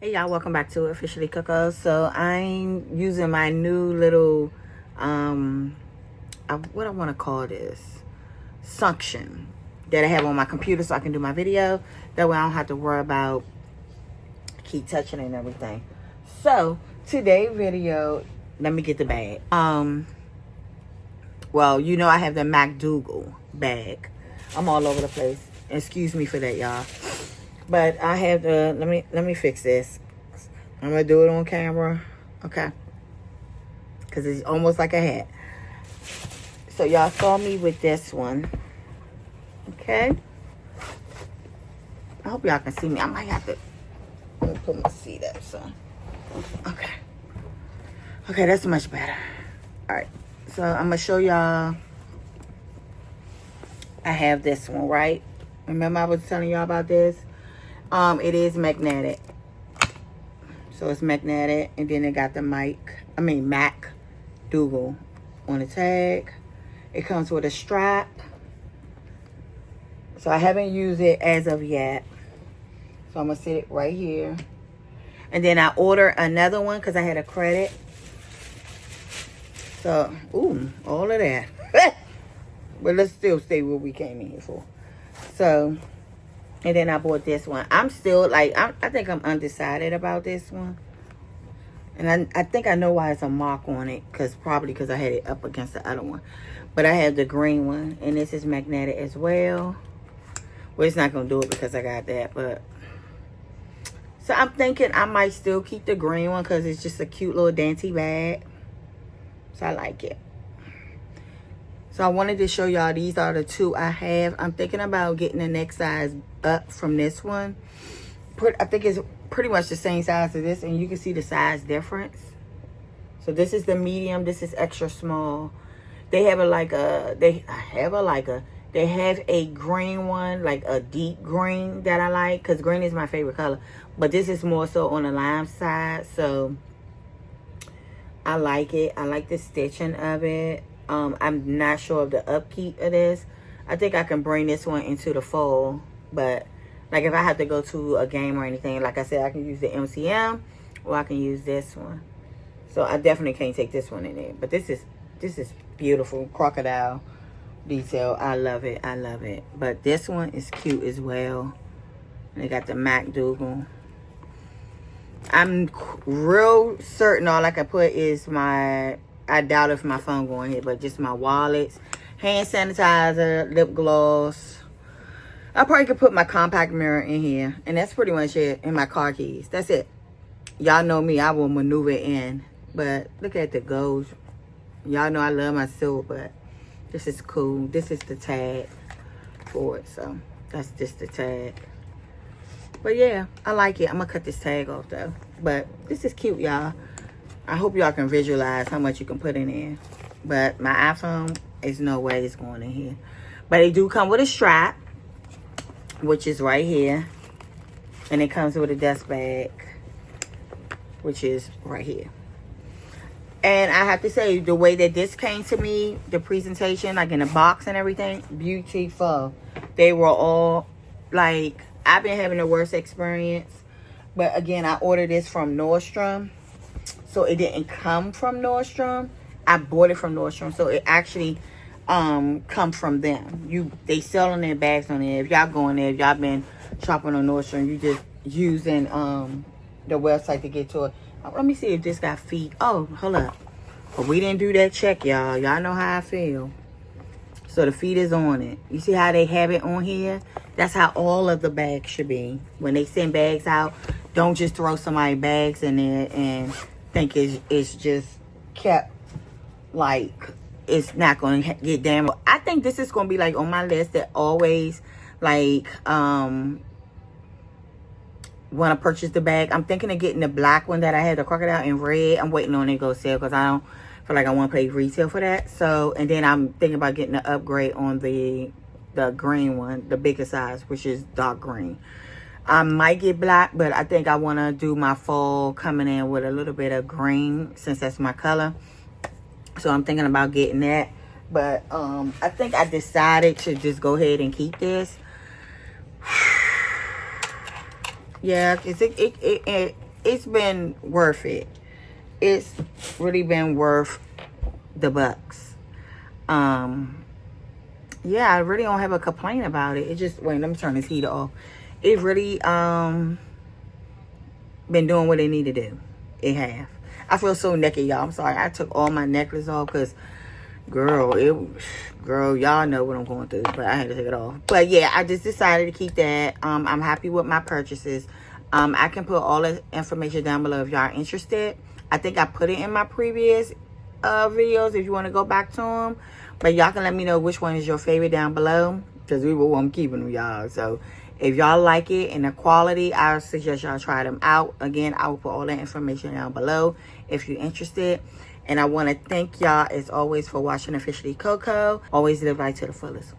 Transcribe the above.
Hey y'all, welcome back to Officially Coco. So I'm using my new little what I want to call this suction that I have on my computer so I can do my video. That way I don't have to worry about keep touching it and everything. So today's video, let me get the bag. Well, you know I have the Mac Duggal bag. I'm all over the place. Excuse me for that, y'all. But I have the, let me fix this. I'm going to do it on camera. Okay. Because it's almost like a hat. So y'all saw me with this one. Okay. I hope y'all can see me. I might have to put my seat up, so. Okay. Okay, that's much better. Alright. So I'm going to show y'all. I have this one, right? Remember I was telling y'all about this? It is magnetic. So it's magnetic, and then it got the Mac Duggal on the tag. It comes with a strap. So I haven't used it as of yet. So I'm gonna sit it right here. And then I ordered another one because I had a credit. So, ooh, all of that. But let's still stay where we came in here for. So, and then I bought this one. I'm still like, I think I'm undecided about this one. And I think I know why it's a mark on it. Probably because I had it up against the other one. But I have the green one. And this is magnetic as well. Well, it's not going to do it because I got that. But so I'm thinking I might still keep the green one. Because it's just a cute little dainty bag. So I like it. So I wanted to show y'all, these are the two I have. I'm thinking about getting the next size up from this one. I think it's pretty much the same size as this, and you can see the size difference. So this is the medium, this is extra small. They have they have a green one, like a deep green that I like, because green is my favorite color. But this is more so on the lime side, so I like it. I like the stitching of it. I'm not sure of the upkeep of this. I think I can bring this one into the fall. But, like, if I have to go to a game or anything, like I said, I can use the MCM or I can use this one. So, I definitely can't take this one in there. But this is beautiful. Crocodile detail. I love it. I love it. But this one is cute as well. They got the Mac Duggal. I'm real certain all I can put is I doubt if my phone going here, but just my wallets, hand sanitizer, lip gloss. I probably could put my compact mirror in here, and that's pretty much it. And my car keys. That's it. Y'all know me. I will maneuver in. But look at the gold. Y'all know I love my silver, but this is cool. This is the tag for it, so that's just the tag. But yeah, I like it. I'm gonna cut this tag off though. But this is cute, y'all. I hope y'all can visualize how much you can put in there. But my iPhone, is no way it's going in here. But it do come with a strap, which is right here. And it comes with a dust bag, which is right here. And I have to say, the way that this came to me, the presentation, like in the box and everything, beautiful. They were all, like, I've been having the worst experience. But again, I ordered this from Nordstrom. So it didn't come from Nordstrom. I bought it from Nordstrom. So it actually come from them. They selling their bags on there. If y'all go in there, if y'all been shopping on Nordstrom, you just using the website to get to it. Let me see if this got feet. Oh, hold up. But we didn't do that check, y'all. Y'all know how I feel. So the feet is on it. You see how they have it on here? That's how all of the bags should be. When they send bags out, don't just throw somebody's bags in there and think it's just kept, like, it's not going to get damaged. I think this is going to be, like, on my list that always, like, want to purchase the bag. I'm thinking of getting the black one that I had, the Crocodile in red. I'm waiting on it to go sale because I don't feel like I want to pay retail for that. So, and then I'm thinking about getting the upgrade on the green one, the bigger size, which is dark green. I might get black, but I think I want to do my fall coming in with a little bit of green since that's my color. So I'm thinking about getting that. But I think I decided to just go ahead and keep this. Yeah, it's been worth it. It's really been worth the bucks. Yeah, I really don't have a complaint about it. It just, wait, let me turn this heater off. It really been doing what it need to do. It have. I feel so naked, y'all. I'm sorry. I took all my necklace off because, girl, y'all know what I'm going through, but I had to take it off. But yeah, I just decided to keep that. I'm happy with my purchases. I can put all the information down below if y'all interested. I think I put it in my previous videos if you want to go back to them. But y'all can let me know which one is your favorite down below, because I'm keeping them, y'all. So if y'all like it and the quality, I suggest y'all try them out. Again, I will put all that information down below if you're interested. And I want to thank y'all, as always, for watching Officially Coco. Always live life to the fullest.